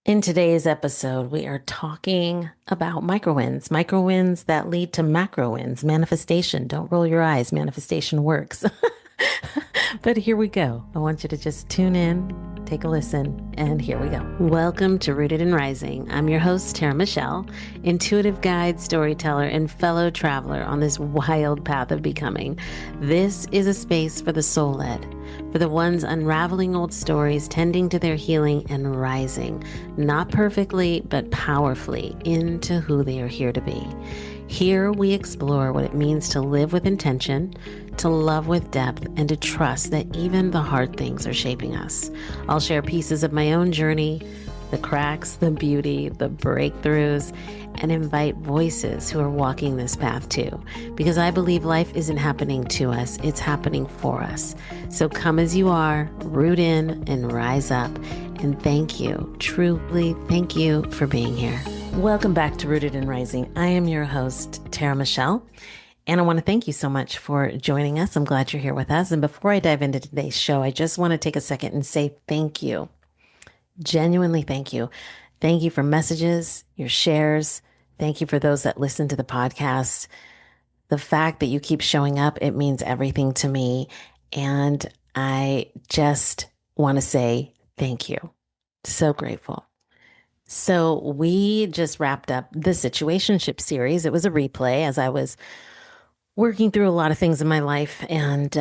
In today's episode, we are talking about micro wins that lead to macro wins, manifestation. Don't roll your eyes, manifestation works. But here we go. I want you to just tune in, take a listen, and here we go. Welcome to Rooted and Rising. I'm your host, Tara Mychelle, intuitive guide, storyteller, and fellow traveler on this wild path of becoming. This is a space for the soul-led, for the ones unraveling old stories, tending to their healing and rising, not perfectly, but powerfully into who they are here to be. Here we explore what it means to live with intention, to love with depth, and to trust that even the hard things are shaping us. I'll share pieces of my own journey, the cracks, the beauty, the breakthroughs, and invite voices who are walking this path too. Because I believe life isn't happening to us, it's happening for us. So come as you are, root in and rise up. And thank you, truly thank you for being here. Welcome back to Rooted and Rising. I am your host, Tara Mychelle. And I want to thank you so much for joining us. I'm glad you're here with us. And before I dive into today's show, I just want to take a second and say thank you. Genuinely thank you. Thank you for messages, your shares. Thank you for those that listen to the podcast. The fact that you keep showing up, it means everything to me. And I just want to say thank you. So grateful. So we just wrapped up the situationship series. It was a replay as I was working through a lot of things in my life and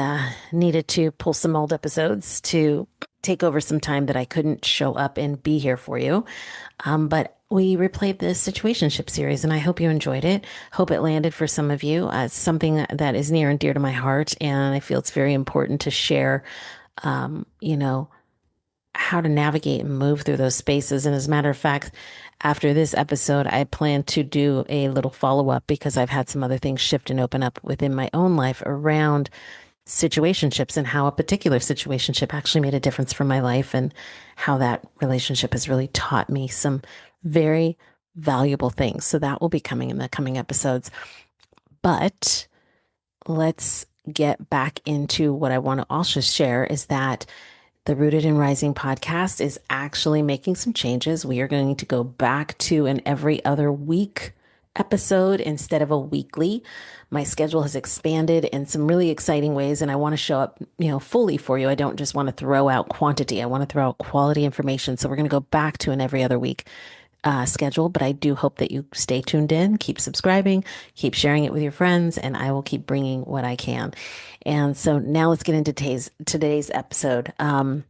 needed to pull some old episodes to take over some time that I couldn't show up and be here for you. But we replayed the situationship series and I hope you enjoyed it. Hope it landed for some of you. It's something that is near and dear to my heart. And I feel it's very important to share, you know, how to navigate and move through those spaces. And as a matter of fact, after this episode, I plan to do a little follow up because I've had some other things shift and open up within my own life around situationships and how a particular situationship actually made a difference for my life and how that relationship has really taught me some very valuable things. So that will be coming in the coming episodes. But let's get back into what I want to also share is that the Rooted and Rising podcast is actually making some changes. We are going to go back to an every other week episode instead of a weekly. My schedule has expanded in some really exciting ways, and I want to show up, fully for you. I don't just want to throw out quantity. I want to throw out quality information. So we're going to go back to an every other week schedule, but I do hope that you stay tuned in, keep subscribing, keep sharing it with your friends, and I will keep bringing what I can. And so now let's get into today's episode. I'm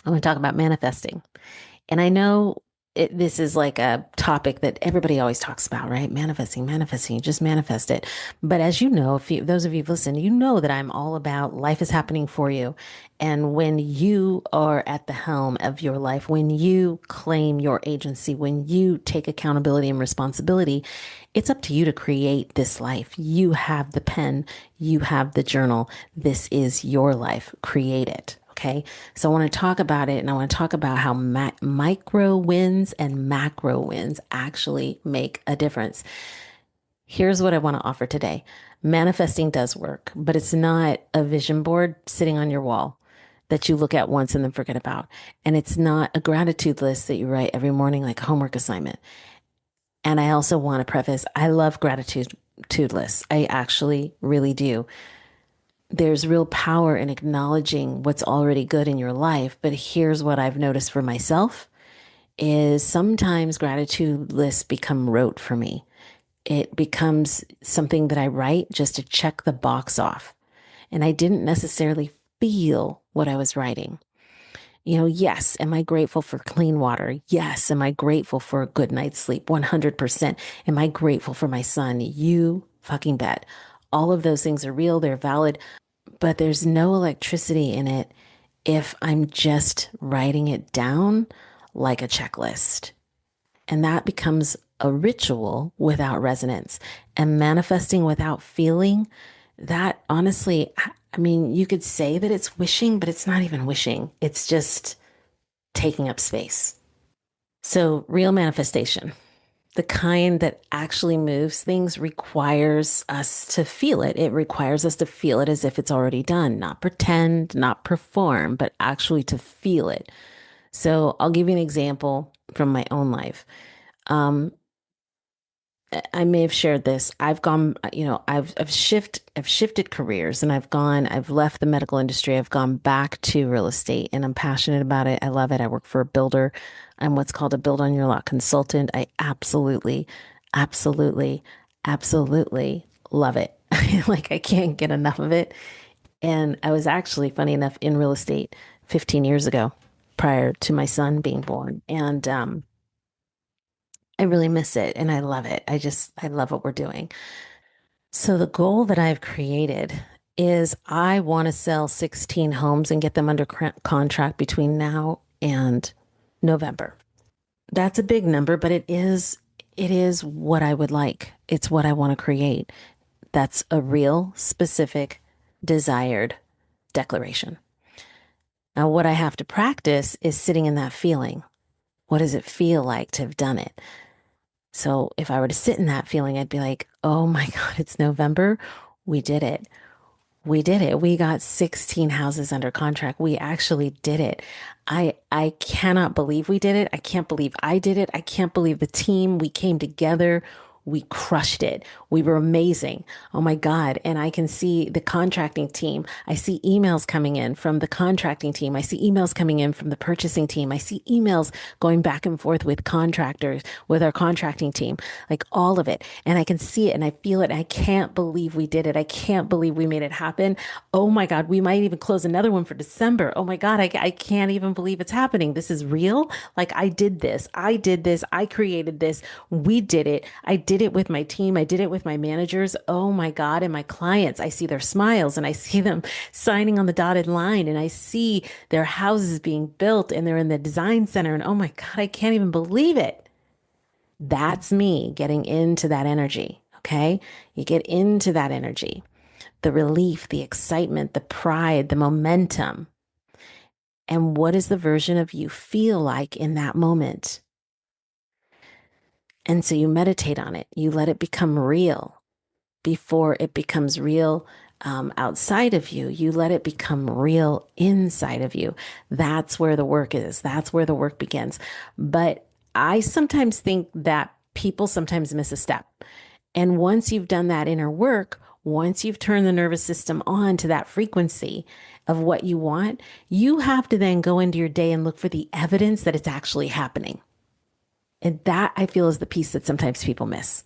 going to talk about manifesting. And I know this is like a topic that everybody always talks about, right? Manifesting, you just manifest it. But as you know, those of you who've listened, you know that I'm all about life is happening for you. And when you are at the helm of your life, when you claim your agency, when you take accountability and responsibility, it's up to you to create this life. You have the pen, you have the journal. This is your life. Create it. Okay. So I want to talk about it and I want to talk about how micro wins and macro wins actually make a difference. Here's what I want to offer today. Manifesting does work, but it's not a vision board sitting on your wall that you look at once and then forget about. And it's not a gratitude list that you write every morning like a homework assignment. And I also want to preface, I love gratitude lists. I actually really do. There's real power in acknowledging what's already good in your life. But here's what I've noticed for myself is sometimes gratitude lists become rote for me. It becomes something that I write just to check the box off. And I didn't necessarily feel what I was writing. Yes, am I grateful for clean water? Yes. Am I grateful for a good night's sleep? 100%. Am I grateful for my son? You fucking bet. All of those things are real. They're valid, but there's no electricity in it if I'm just writing it down like a checklist. And that becomes a ritual without resonance. And manifesting without feeling, that honestly, you could say that it's wishing, but it's not even wishing. It's just taking up space. So real manifestation, the kind that actually moves things, requires us to feel it. It requires us to feel it as if it's already done, not pretend, not perform, but actually to feel it. So I'll give you an example from my own life. Um, I may have shared this. I've gone, I've shifted careers and I've left the medical industry. I've gone back to real estate and I'm passionate about it. I love it. I work for a builder. I'm what's called a build on your lot consultant. I absolutely, absolutely, absolutely love it. Like I can't get enough of it. And I was actually, funny enough, in real estate 15 years ago, prior to my son being born. And I really miss it and I love it. I love what we're doing. So the goal that I've created is I want to sell 16 homes and get them under contract between now and November. That's a big number, but it is what I would like. It's what I want to create. That's a real, specific, desired declaration. Now, what I have to practice is sitting in that feeling. What does it feel like to have done it? So if I were to sit in that feeling, I'd be like, oh my God, it's November. We did it. We did it. We got 16 houses under contract. We actually did it. I cannot believe we did it. I can't believe I did it. I can't believe the team, we came together. We crushed it. We were amazing. Oh my God. And I can see the contracting team. I see emails coming in from the contracting team. I see emails coming in from the purchasing team. I see emails going back and forth with contractors, with our contracting team, like all of it. And I can see it and I feel it. And I can't believe we did it. I can't believe we made it happen. Oh my God. We might even close another one for December. Oh my God. I can't even believe it's happening. This is real. Like I did this. I did this. I created this. We did it. I did it with my team. I did it with my managers. Oh my God. And my clients, I see their smiles and I see them signing on the dotted line and I see their houses being built and they're in the design center. And oh my God, I can't even believe it. That's me getting into that energy. Okay. You get into that energy, the relief, the excitement, the pride, the momentum. And what does the version of you feel like in that moment? And so you meditate on it. You let it become real before it becomes real outside of you. You let it become real inside of you. That's where the work is. That's where the work begins. But I sometimes think that people sometimes miss a step. And once you've done that inner work, once you've turned the nervous system on to that frequency of what you want, you have to then go into your day and look for the evidence that it's actually happening. And that I feel is the piece that sometimes people miss.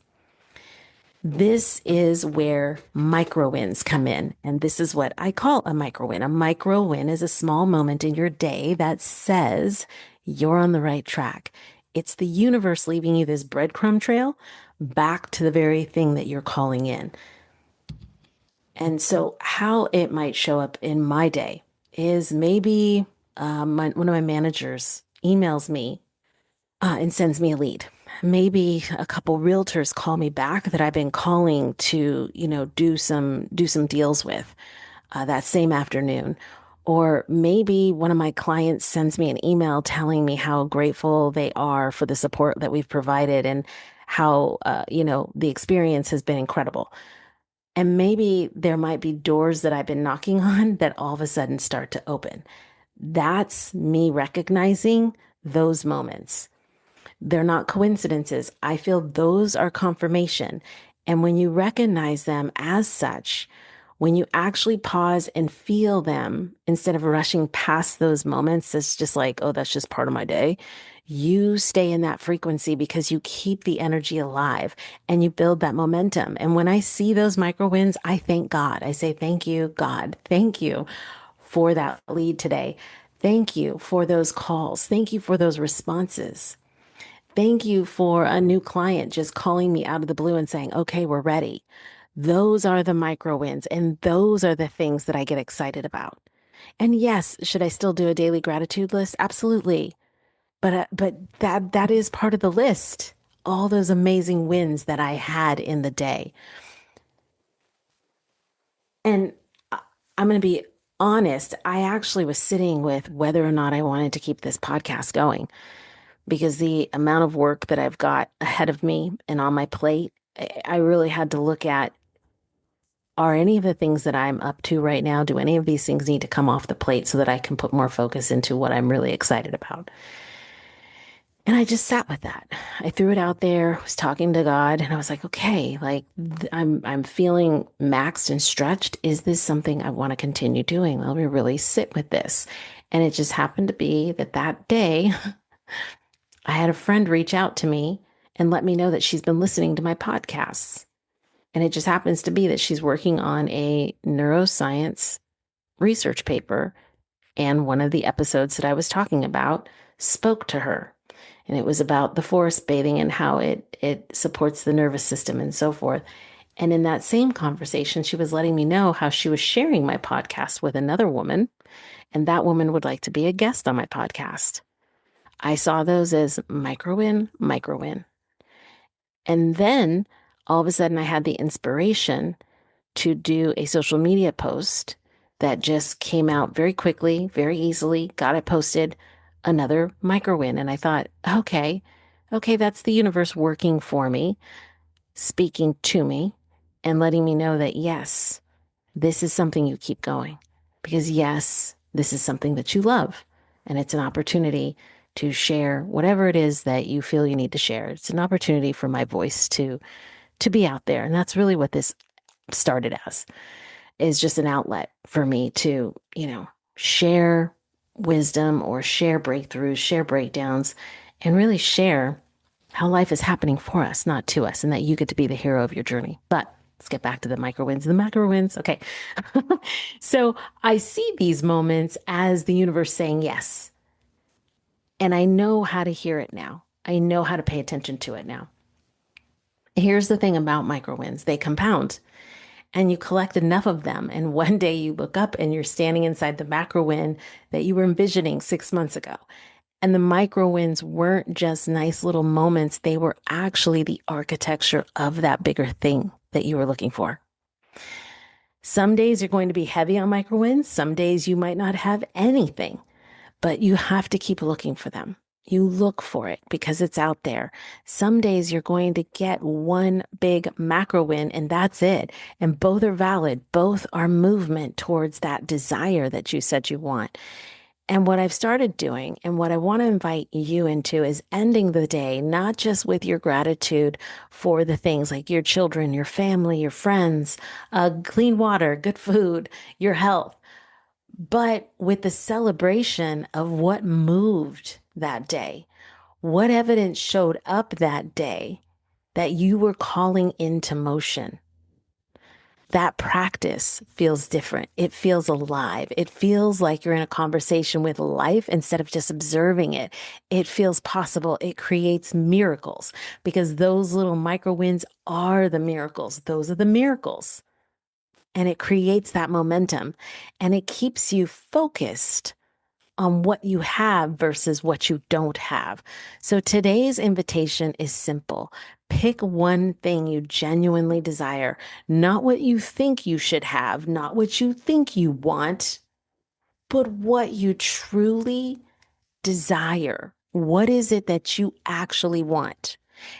This is where micro wins come in. And this is what I call a micro win. A micro win is a small moment in your day that says you're on the right track. It's the universe leaving you this breadcrumb trail back to the very thing that you're calling in. And so, how it might show up in my day is maybe one of my managers emails me and sends me a lead. Maybe a couple realtors call me back that I've been calling to, do some deals with that same afternoon. Or maybe one of my clients sends me an email telling me how grateful they are for the support that we've provided and how, the experience has been incredible. And maybe there might be doors that I've been knocking on that all of a sudden start to open. That's me recognizing those moments. They're not coincidences. I feel those are confirmation. And when you recognize them as such, when you actually pause and feel them instead of rushing past those moments, it's just like, oh, that's just part of my day. You stay in that frequency because you keep the energy alive and you build that momentum. And when I see those micro wins, I thank God. I say, thank you, God. Thank you for that lead today. Thank you for those calls. Thank you for those responses. Thank you for a new client just calling me out of the blue and saying, okay, we're ready. Those are the micro wins, and those are the things that I get excited about. And yes, should I still do a daily gratitude list? Absolutely. But that is part of the list. All those amazing wins that I had in the day. And I'm going to be honest, I actually was sitting with whether or not I wanted to keep this podcast going because the amount of work that I've got ahead of me and on my plate, I really had to look at are any of the things that I'm up to right now, do any of these things need to come off the plate so that I can put more focus into what I'm really excited about? And I just sat with that. I threw it out there, was talking to God, and I was like, okay, like I'm feeling maxed and stretched. Is this something I want to continue doing? Let me really sit with this. And it just happened to be that that day I had a friend reach out to me and let me know that she's been listening to my podcasts. And it just happens to be that she's working on a neuroscience research paper. And one of the episodes that I was talking about spoke to her. And it was about the forest bathing and how it supports the nervous system and so forth. And in that same conversation, she was letting me know how she was sharing my podcast with another woman, and that woman would like to be a guest on my podcast. I saw those as micro win, micro win. And then all of a sudden, I had the inspiration to do a social media post that just came out very quickly, very easily, got it posted, another micro win. And I thought, okay, that's the universe working for me, speaking to me, and letting me know that, yes, this is something you keep going. Because, yes, this is something that you love. And it's an opportunity to share whatever it is that you feel you need to share. It's an opportunity for my voice to be out there. And that's really what this started as, is just an outlet for me to, share wisdom or share breakthroughs, share breakdowns, and really share how life is happening for us, not to us, and that you get to be the hero of your journey. But let's get back to the micro wins. The macro wins. Okay. So I see these moments as the universe saying yes. And I know how to hear it now. I know how to pay attention to it now. Here's the thing about micro wins, they compound. And you collect enough of them. And one day you look up and you're standing inside the macro win that you were envisioning 6 months ago. And the micro wins weren't just nice little moments, they were actually the architecture of that bigger thing that you were looking for. Some days you're going to be heavy on micro wins. Some days you might not have anything, but you have to keep looking for them. You look for it because it's out there. Some days you're going to get one big macro win and that's it. And both are valid. Both are movement towards that desire that you said you want. And what I've started doing and what I want to invite you into is ending the day, not just with your gratitude for the things like your children, your family, your friends, clean water, good food, your health, but with the celebration of what moved that day, what evidence showed up that day that you were calling into motion. That practice feels different. It feels alive. It feels like you're in a conversation with life instead of just observing it. It feels possible. It creates miracles because those little micro wins are the miracles. Those are the miracles. And it creates that momentum and it keeps you focused on what you have versus what you don't have. So today's invitation is simple. Pick one thing you genuinely desire, not what you think you should have, not what you think you want, but what you truly desire. What is it that you actually want?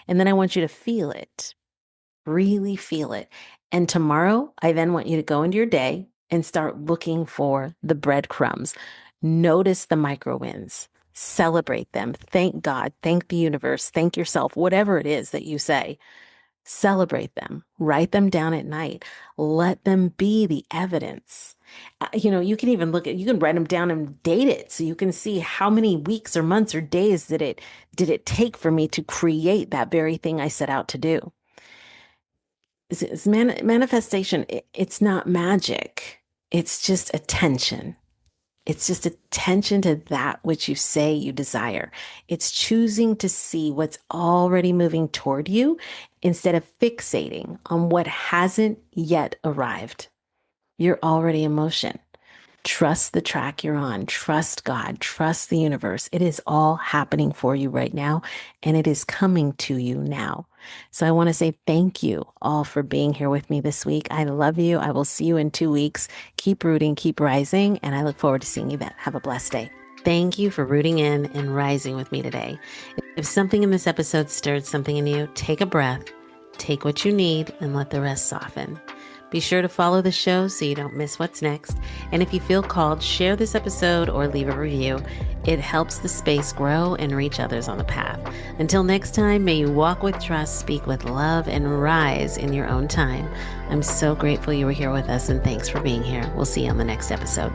And then I want you to feel it, really feel it. And tomorrow, I then want you to go into your day and start looking for the breadcrumbs. Notice the micro wins, celebrate them. Thank God, thank the universe, thank yourself, whatever it is that you say. Celebrate them, write them down at night, let them be the evidence. You can even you can write them down and date it so you can see how many weeks or months or days did it take for me to create that very thing I set out to do. It's manifestation. It's not magic. It's just attention. It's just attention to that which you say you desire. It's choosing to see what's already moving toward you instead of fixating on what hasn't yet arrived. You're already in motion. Trust the track you're on. Trust God. Trust the universe. It is all happening for you right now, and it is coming to you now. So I want to say thank you all for being here with me this week. I love you. I will see you in 2 weeks. Keep rooting, keep rising, and I look forward to seeing you then. Have a blessed day. Thank you for rooting in and rising with me today. If something in this episode stirred something in you, take a breath, take what you need, and let the rest soften. Be sure to follow the show so you don't miss what's next. And if you feel called, share this episode or leave a review. It helps the space grow and reach others on the path. Until next time, may you walk with trust, speak with love, and rise in your own time. I'm so grateful you were here with us, and thanks for being here. We'll see you on the next episode.